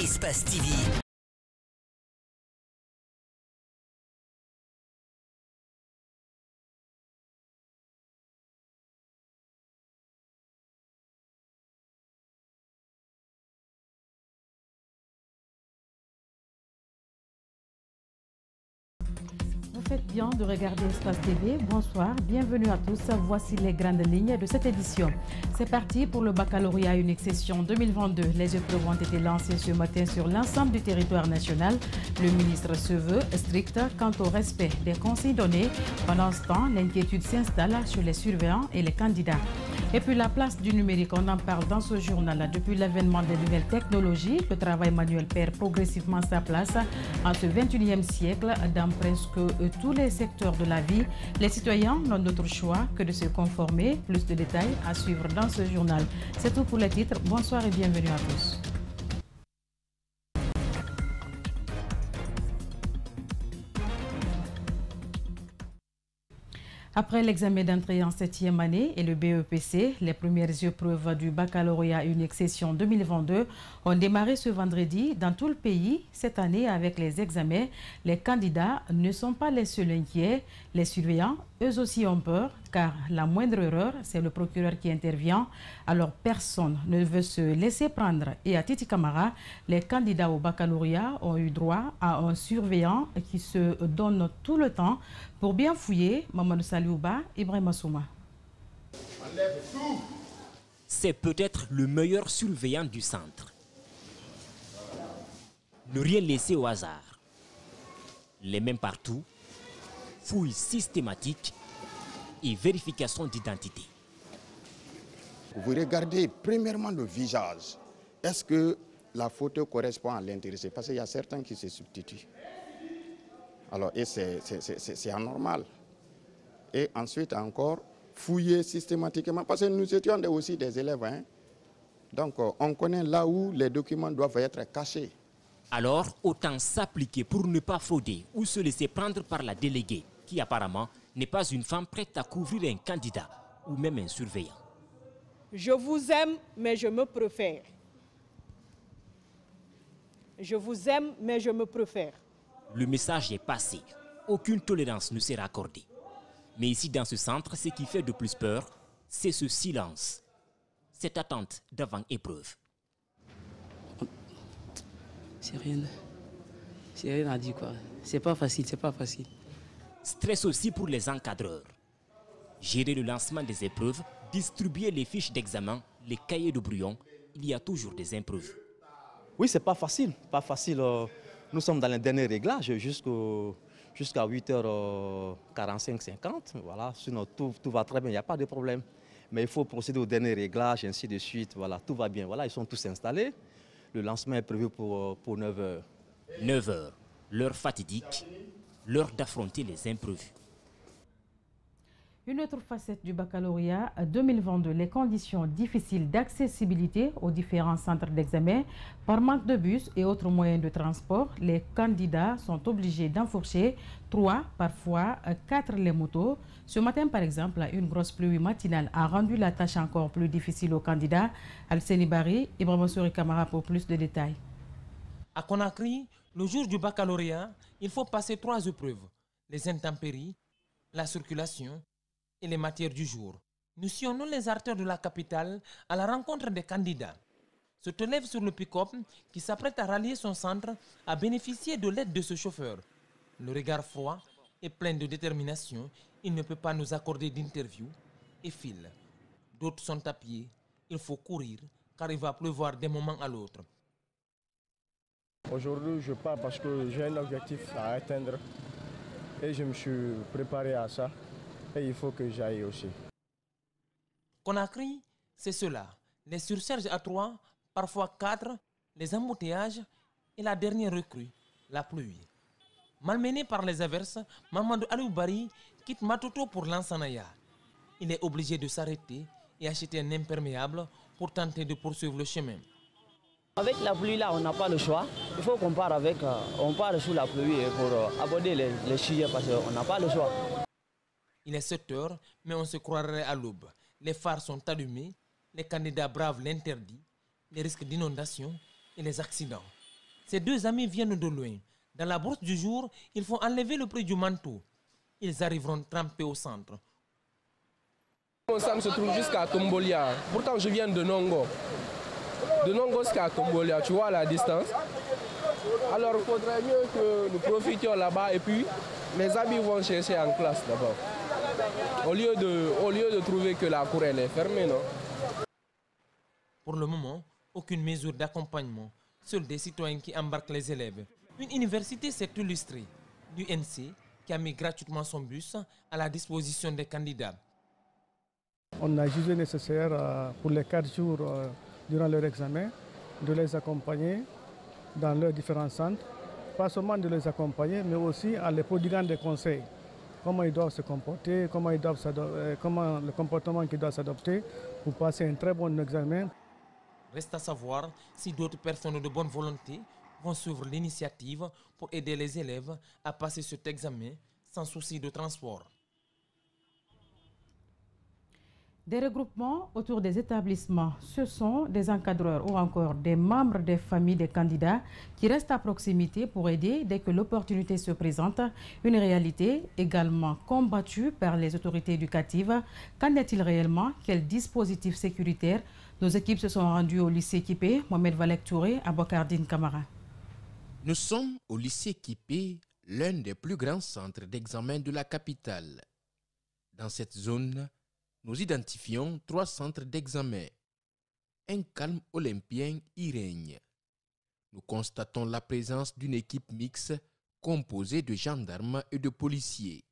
Espace TV. Vous faites bien de regarder Espace TV. Bonsoir, bienvenue à tous. Voici les grandes lignes de cette édition. C'est parti pour le baccalauréat unique session 2022. Les épreuves ont été lancées ce matin sur l'ensemble du territoire national. Le ministre se veut strict quant au respect des consignes données. Pendant ce temps, l'inquiétude s'installe sur les surveillants et les candidats. Et puis la place du numérique, on en parle dans ce journal. Depuis l'avènement des nouvelles technologies, le travail manuel perd progressivement sa place en ce 21e siècle dans presque tous les secteurs de la vie. Les citoyens n'ont d'autre choix que de se conformer. Plus de détails à suivre dans ce journal. C'est tout pour les titres. Bonsoir et bienvenue à tous. Après l'examen d'entrée en 7e année et le BEPC, les premières épreuves du baccalauréat unique session 2022 ont démarré ce vendredi dans tout le pays. Cette année, avec les examens, les candidats ne sont pas les seuls inquiets. Les surveillants, eux aussi, ont peur, car la moindre erreur, c'est le procureur qui intervient. Alors, personne ne veut se laisser prendre. Et à Titi Camara, les candidats au baccalauréat ont eu droit à un surveillant qui se donne tout le temps pour bien fouiller. Mamadou Saliouba, Ibrahima Souma. C'est peut-être le meilleur surveillant du centre. Ne rien laisser au hasard. Les mains partout, fouille systématique et vérification d'identité. Vous regardez premièrement le visage. Est-ce que la photo correspond à l'intéressé? Parce qu'il y a certains qui se substituent. Alors, et c'est anormal. Et ensuite encore, fouiller systématiquement, parce que nous étions aussi des élèves. Hein? Donc, on connaît là où les documents doivent être cachés. Alors, autant s'appliquer pour ne pas frauder ou se laisser prendre par la déléguée, qui apparemment n'est pas une femme prête à couvrir un candidat ou même un surveillant. Je vous aime, mais je me préfère. Je vous aime, mais je me préfère. Le message est passé. Aucune tolérance ne sera accordée. Mais ici, dans ce centre, ce qui fait de plus peur, c'est ce silence. Cette attente d'avant-épreuve. C'est rien à dire, quoi. C'est pas facile, c'est pas facile. Stress aussi pour les encadreurs. Gérer le lancement des épreuves, distribuer les fiches d'examen, les cahiers de brouillon, il y a toujours des imprévus. Oui, c'est pas facile. Pas facile. Nous sommes dans les derniers réglages jusqu'à 8h45, 50. Voilà. Sinon, tout va très bien, il n'y a pas de problème. Mais il faut procéder au dernier réglage, ainsi de suite. Voilà, tout va bien. Voilà, ils sont tous installés. Le lancement est prévu pour 9h. 9h, l'heure fatidique, l'heure d'affronter les imprévus. Une autre facette du baccalauréat 2022, les conditions difficiles d'accessibilité aux différents centres d'examen. Par manque de bus et autres moyens de transport, les candidats sont obligés d'enfourcher 3, parfois 4 les motos. Ce matin, par exemple, une grosse pluie matinale a rendu la tâche encore plus difficile aux candidats. Al-Seni Bari, Ibrahima Souri Kamara pour plus de détails. À Conakry, le jour du baccalauréat, il faut passer 3 épreuves. Les intempéries, la circulation et les matières du jour. Nous sillonnons les artères de la capitale à la rencontre des candidats. Se élève sur le pick-up qui s'apprête à rallier son centre à bénéficier de l'aide de ce chauffeur. Le regard froid et plein de détermination, il ne peut pas nous accorder d'interview et file. D'autres sont à pied, il faut courir car il va pleuvoir d'un moment à l'autre. Aujourd'hui, je pars parce que j'ai un objectif à atteindre et je me suis préparé à ça. Et il faut que j'aille aussi. Conakry, c'est cela. Les surcharges à 3, parfois 4, les embouteillages et la dernière recrue, la pluie. Malmené par les averses, Mamadou Alioubari quitte Matoto pour Lansanaya. Il est obligé de s'arrêter et acheter un imperméable pour tenter de poursuivre le chemin. Avec la pluie là, on n'a pas le choix. Il faut qu'on part avec, on part sous la pluie pour aborder les chilles parce qu'on n'a pas le choix. Il est 7 heures, mais on se croirait à l'aube. Les phares sont allumés, les candidats bravent l'interdit, les risques d'inondation et les accidents. Ces deux amis viennent de loin. Dans la bourse du jour, il faut enlever le prix du manteau. Ils arriveront trempés au centre. Mon centre se trouve jusqu'à Tombolia. Pourtant, je viens de Nongo. De Nongo jusqu'à Tombolia, tu vois la distance. Alors, il faudrait mieux que nous profitions là-bas et puis les amis vont chercher en classe d'abord. Au lieu de trouver que la cour elle est fermée, non? Pour le moment, aucune mesure d'accompagnement. Seuls des citoyens qui embarquent les élèves. Une université s'est illustrée. L'UNC qui a mis gratuitement son bus à la disposition des candidats. On a jugé nécessaire pour les 4 jours durant leur examen de les accompagner dans leurs différents centres. Pas seulement de les accompagner, mais aussi en les prodiguant des conseils. Comment ils doivent se comporter, comment le comportement qu'ils doivent s'adopter pour passer un très bon examen. Reste à savoir si d'autres personnes de bonne volonté vont suivre l'initiative pour aider les élèves à passer cet examen sans souci de transport. Des regroupements autour des établissements, ce sont des encadreurs ou encore des membres des familles des candidats qui restent à proximité pour aider dès que l'opportunité se présente. Une réalité également combattue par les autorités éducatives. Qu'en est-il réellement? Quel dispositif sécuritaire? Nos équipes se sont rendues au lycée Kipé. Mohamed Valek Touré, Abokardine Kamara. Nous sommes au lycée Kipé, l'un des plus grands centres d'examen de la capitale. Dans cette zone, nous identifions 3 centres d'examen. Un calme olympien y règne. Nous constatons la présence d'une équipe mixte composée de gendarmes et de policiers.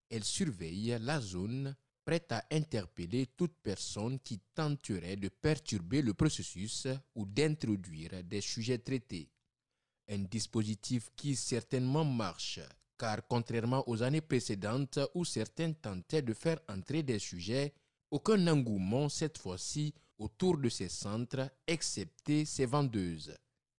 Elle surveille la zone, prête à interpeller toute personne qui tenterait de perturber le processus ou d'introduire des sujets traités. Un dispositif qui certainement marche, car contrairement aux années précédentes où certains tentaient de faire entrer des sujets, aucun engouement cette fois-ci autour de ces centres, excepté ces vendeuses.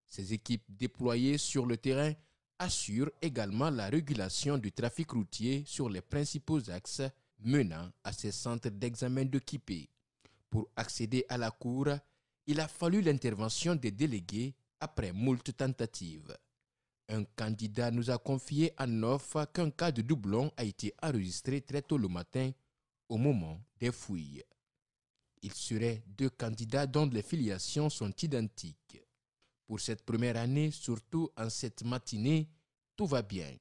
Ces équipes déployées sur le terrain assurent également la régulation du trafic routier sur les principaux axes menant à ces centres d'examen de Kipé. Pour accéder à la cour, il a fallu l'intervention des délégués après moult tentatives. Un candidat nous a confié en off qu'un cas de doublon a été enregistré très tôt le matin au moment des fouilles. Il serait 2 candidats dont les filiations sont identiques. Pour cette première année, surtout en cette matinée, tout va bien.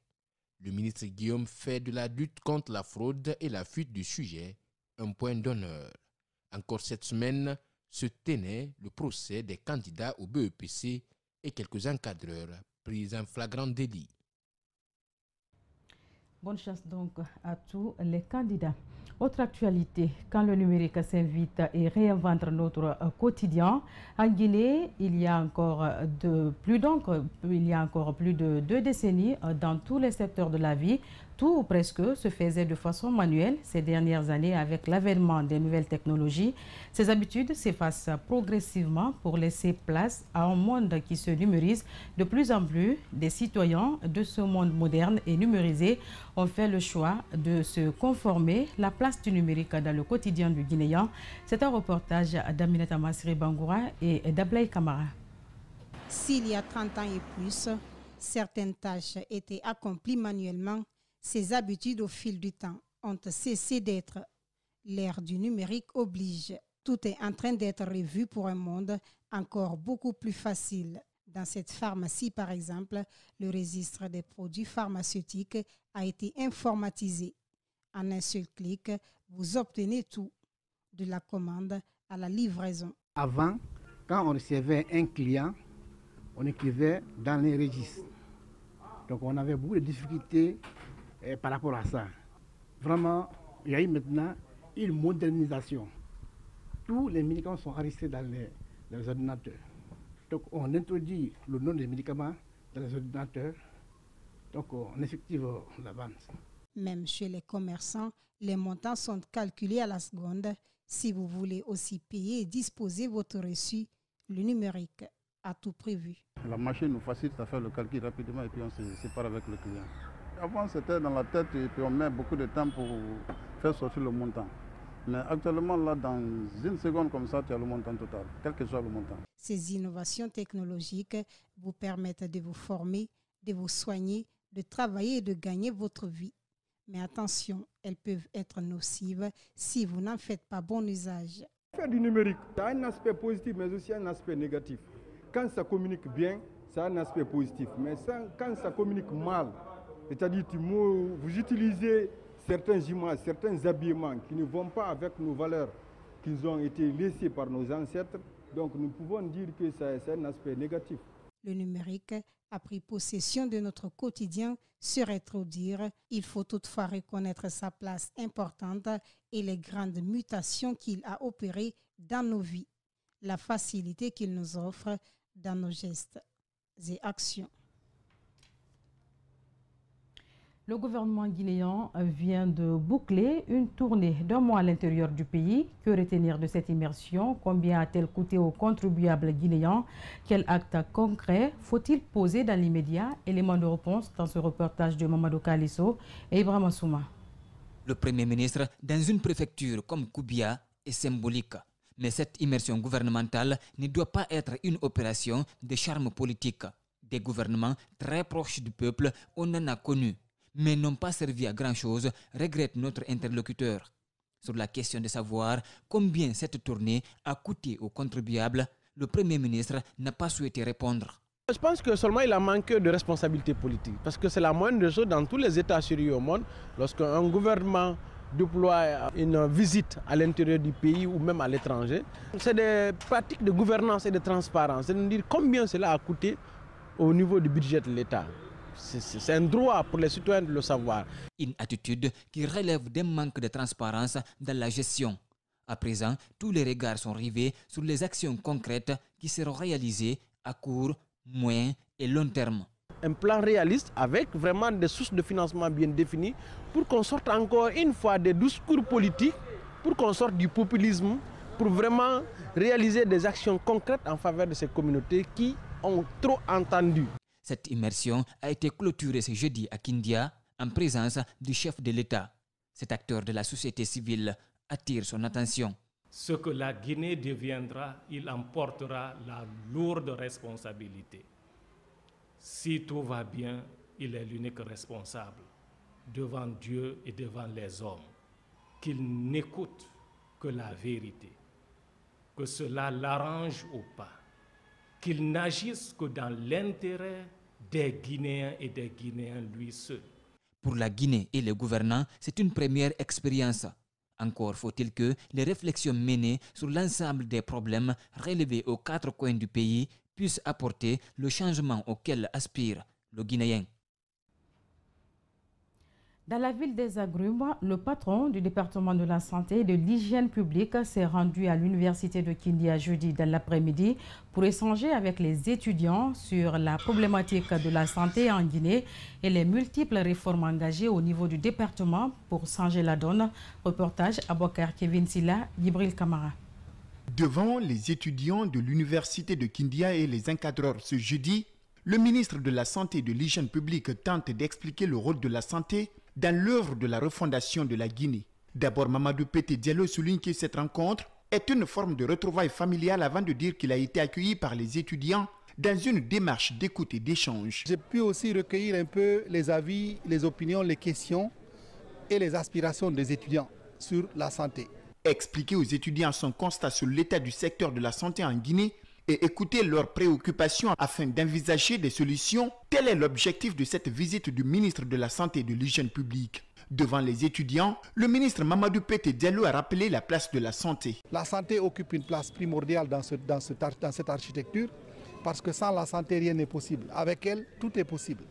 Le ministre Guillaume fait de la lutte contre la fraude et la fuite du sujet un point d'honneur. Encore cette semaine se tenait le procès des candidats au BEPC et quelques encadreurs pris en flagrant délit. Bonne chance donc à tous les candidats. Autre actualité, quand le numérique s'invite et réinvente notre quotidien, en Guinée, il y a encore plus de 2 décennies, dans tous les secteurs de la vie, tout ou presque se faisait de façon manuelle. Ces dernières années, avec l'avènement des nouvelles technologies, ces habitudes s'effacent progressivement pour laisser place à un monde qui se numérise de plus en plus. Des citoyens de ce monde moderne et numérisé ont fait le choix de se conformer. La place du numérique dans le quotidien du Guinéen, c'est un reportage d'Aminata Masri Bangoura et d'Ablaï Kamara. S'il y a 30 ans et plus, certaines tâches étaient accomplies manuellement, ces habitudes au fil du temps ont cessé d'être. L'ère du numérique oblige. Tout est en train d'être revu pour un monde encore beaucoup plus facile. Dans cette pharmacie, par exemple, le registre des produits pharmaceutiques a été informatisé. En un seul clic, vous obtenez tout, de la commande à la livraison. Avant, quand on recevait un client, on écrivait dans les registres. Donc on avait beaucoup de difficultés par rapport à ça. Vraiment, il y a eu maintenant une modernisation. Tous les médicaments sont enregistrés dans les ordinateurs. Donc on introduit le nom des médicaments dans les ordinateurs. Donc on effectue la vente. Même chez les commerçants, les montants sont calculés à la seconde. Si vous voulez aussi payer et disposer votre reçu, le numérique a tout prévu. La machine nous facilite à faire le calcul rapidement et puis on se sépare avec le client. Avant c'était dans la tête et puis on met beaucoup de temps pour faire sortir le montant. Mais actuellement, là, dans une seconde comme ça, tu as le montant total, quel que soit le montant. Ces innovations technologiques vous permettent de vous former, de vous soigner, de travailler et de gagner votre vie. Mais attention, elles peuvent être nocives si vous n'en faites pas bon usage. Faire du numérique, ça a un aspect positif, mais aussi un aspect négatif. Quand ça communique bien, ça a un aspect positif. Mais quand ça communique mal, c'est-à-dire que vous utilisez certains images, certains habillements qui ne vont pas avec nos valeurs qui ont été laissées par nos ancêtres, donc nous pouvons dire que c'est un aspect négatif. Le numérique a pris possession de notre quotidien, serait trop dire. Il faut toutefois reconnaître sa place importante et les grandes mutations qu'il a opérées dans nos vies, la facilité qu'il nous offre dans nos gestes et actions. Le gouvernement guinéen vient de boucler une tournée d'un mois à l'intérieur du pays. Que retenir de cette immersion? Combien a-t-elle coûté aux contribuables guinéens? Quel acte concret faut-il poser dans l'immédiat? Élément de réponse dans ce reportage de Mamadou Kalisso et Ibrahima Souma. Le Premier ministre, dans une préfecture comme Koubia, est symbolique. Mais cette immersion gouvernementale ne doit pas être une opération de charme politique. Des gouvernements très proches du peuple, on en a connu, mais n'ont pas servi à grand-chose, regrette notre interlocuteur. Sur la question de savoir combien cette tournée a coûté aux contribuables, le Premier ministre n'a pas souhaité répondre. Je pense que seulement il a manqué de responsabilité politique, parce que c'est la moindre des choses dans tous les États sérieux au monde. Lorsqu'un gouvernement déploie une visite à l'intérieur du pays ou même à l'étranger, c'est des pratiques de gouvernance et de transparence, c'est-à-dire combien cela a coûté au niveau du budget de l'État. C'est un droit pour les citoyens de le savoir. Une attitude qui relève d'un manque de transparence dans la gestion. À présent, tous les regards sont rivés sur les actions concrètes qui seront réalisées à court, moyen et long terme. Un plan réaliste avec vraiment des sources de financement bien définies pour qu'on sorte encore une fois des discours politiques, pour qu'on sorte du populisme, pour vraiment réaliser des actions concrètes en faveur de ces communautés qui ont trop entendu. Cette immersion a été clôturée ce jeudi à Kindia en présence du chef de l'État. Cet acteur de la société civile attire son attention. Ce que la Guinée deviendra, il en portera la lourde responsabilité. Si tout va bien, il est l'unique responsable devant Dieu et devant les hommes. Qu'il n'écoute que la vérité, que cela l'arrange ou pas. Qu'il n'agisse que dans l'intérêt des Guinéens et des Guinéens lui seul. Pour la Guinée et les gouvernants, c'est une première expérience. Encore faut-il que les réflexions menées sur l'ensemble des problèmes relevés aux quatre coins du pays puissent apporter le changement auquel aspire le Guinéen. Dans la ville des Agrumes, le patron du département de la santé et de l'hygiène publique s'est rendu à l'université de Kindia jeudi dans l'après-midi pour échanger avec les étudiants sur la problématique de la santé en Guinée et les multiples réformes engagées au niveau du département pour changer la donne. Reportage Abouakar Kevin Silla, Gibril Kamara. Devant les étudiants de l'université de Kindia et les encadreurs ce jeudi, le ministre de la Santé et de l'Hygiène publique tente d'expliquer le rôle de la santé dans l'œuvre de la refondation de la Guinée. D'abord, Mamadou Pété Diallo souligne que cette rencontre est une forme de retrouvailles familiales avant de dire qu'il a été accueilli par les étudiants dans une démarche d'écoute et d'échange. J'ai pu aussi recueillir un peu les avis, les opinions, les questions et les aspirations des étudiants sur la santé. Expliquer aux étudiants son constat sur l'état du secteur de la santé en Guinée et écouter leurs préoccupations afin d'envisager des solutions, tel est l'objectif de cette visite du ministre de la Santé et de l'Hygiène publique. Devant les étudiants, le ministre Mamadou Pété Diallo a rappelé la place de la santé. La santé occupe une place primordiale dans cette architecture parce que sans la santé, rien n'est possible. Avec elle, tout est possible.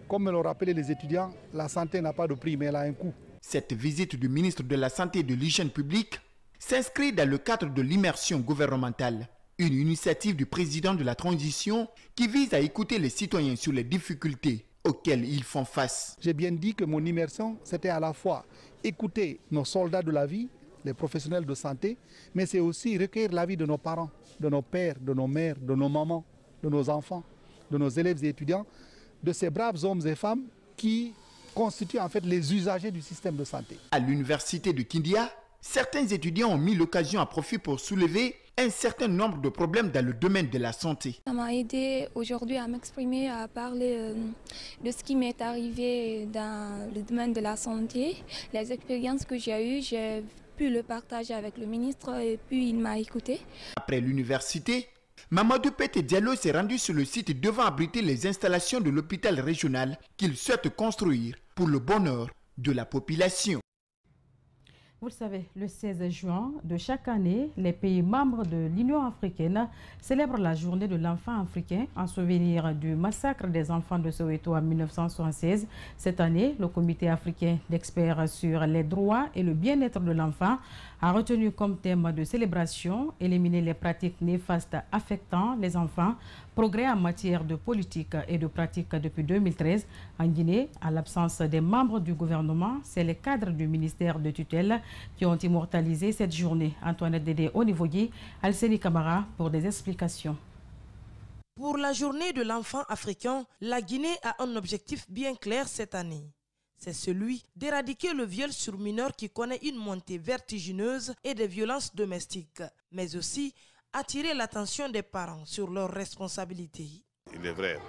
Comme me l'ont rappelé les étudiants, la santé n'a pas de prix, mais elle a un coût. Cette visite du ministre de la Santé et de l'Hygiène publique s'inscrit dans le cadre de l'immersion gouvernementale. Une initiative du président de la transition qui vise à écouter les citoyens sur les difficultés auxquelles ils font face. J'ai bien dit que mon immersion, c'était à la fois écouter nos soldats de la vie, les professionnels de santé, mais c'est aussi recueillir l'avis de nos parents, de nos pères, de nos mères, de nos mamans, de nos enfants, de nos élèves et étudiants, de ces braves hommes et femmes qui constituent en fait les usagers du système de santé. À l'université de Kindia, certains étudiants ont mis l'occasion à profit pour soulever un certain nombre de problèmes dans le domaine de la santé. Ça m'a aidé aujourd'hui à m'exprimer, à parler de ce qui m'est arrivé dans le domaine de la santé. Les expériences que j'ai eues, j'ai pu le partager avec le ministre et puis il m'a écouté. Après l'université, Mamadou Pete Diallo s'est rendu sur le site devant abriter les installations de l'hôpital régional qu'il souhaite construire pour le bonheur de la population. Vous le savez, le 16 juin de chaque année, les pays membres de l'Union africaine célèbrent la journée de l'enfant africain en souvenir du massacre des enfants de Soweto en 1976. Cette année, le comité africain d'experts sur les droits et le bien-être de l'enfant a retenu comme thème de célébration « Éliminer les pratiques néfastes affectant les enfants », progrès en matière de politique et de pratique depuis 2013. En Guinée, à l'absence des membres du gouvernement, c'est les cadres du ministère de tutelle qui ont immortalisé cette journée. Antoinette Dédé Onivogi, Alseni Kamara pour des explications. Pour la journée de l'enfant africain, la Guinée a un objectif bien clair cette année. C'est celui d'éradiquer le viol sur mineurs qui connaît une montée vertigineuse et des violences domestiques, mais aussi attirer l'attention des parents sur leurs responsabilités. Il est vrai,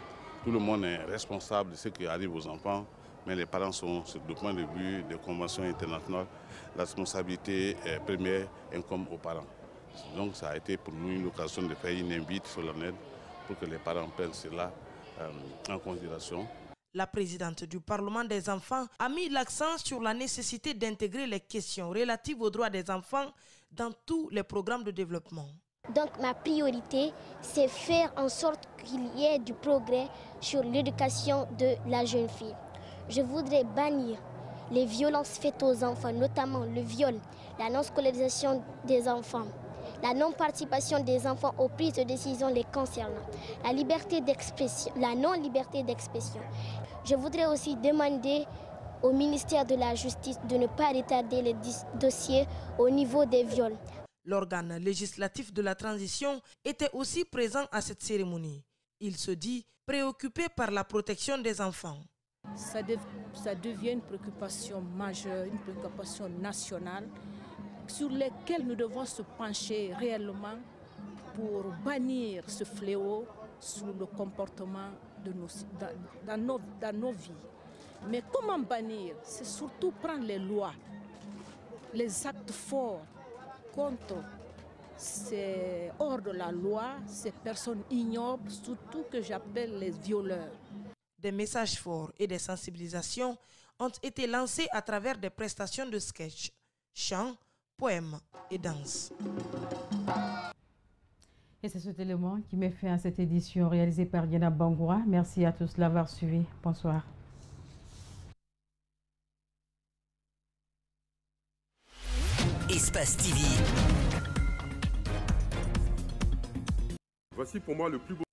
tout le monde est responsable de ce qui arrive aux enfants, mais les parents sont, du point de vue des conventions internationales, la responsabilité première incombe aux parents. Donc ça a été pour nous une occasion de faire une invite solennelle pour que les parents prennent cela en considération. La présidente du Parlement des enfants a mis l'accent sur la nécessité d'intégrer les questions relatives aux droits des enfants dans tous les programmes de développement. Donc ma priorité, c'est faire en sorte qu'il y ait du progrès sur l'éducation de la jeune fille. Je voudrais bannir les violences faites aux enfants, notamment le viol, la non-scolarisation des enfants, la non-participation des enfants aux prises de décision les concernant, la liberté d'expression, la non-liberté d'expression. Je voudrais aussi demander au ministère de la Justice de ne pas retarder les dossiers au niveau des viols. L'organe législatif de la transition était aussi présent à cette cérémonie. Il se dit préoccupé par la protection des enfants. Ça devient une préoccupation majeure, une préoccupation nationale sur laquelle nous devons se pencher réellement pour bannir ce fléau sur le comportement dans nos vies. Mais comment bannir? C'est surtout prendre les lois, les actes forts contre ces hors de la loi, ces personnes ignobles, surtout que j'appelle les violeurs. Des messages forts et des sensibilisations ont été lancés à travers des prestations de sketch, chants, poèmes et danses. Et c'est cet élément qui met fin à cette édition réalisée par Diana Bangoura. Merci à tous de l'avoir suivi. Bonsoir. Espace TV. Voici pour moi le plus beau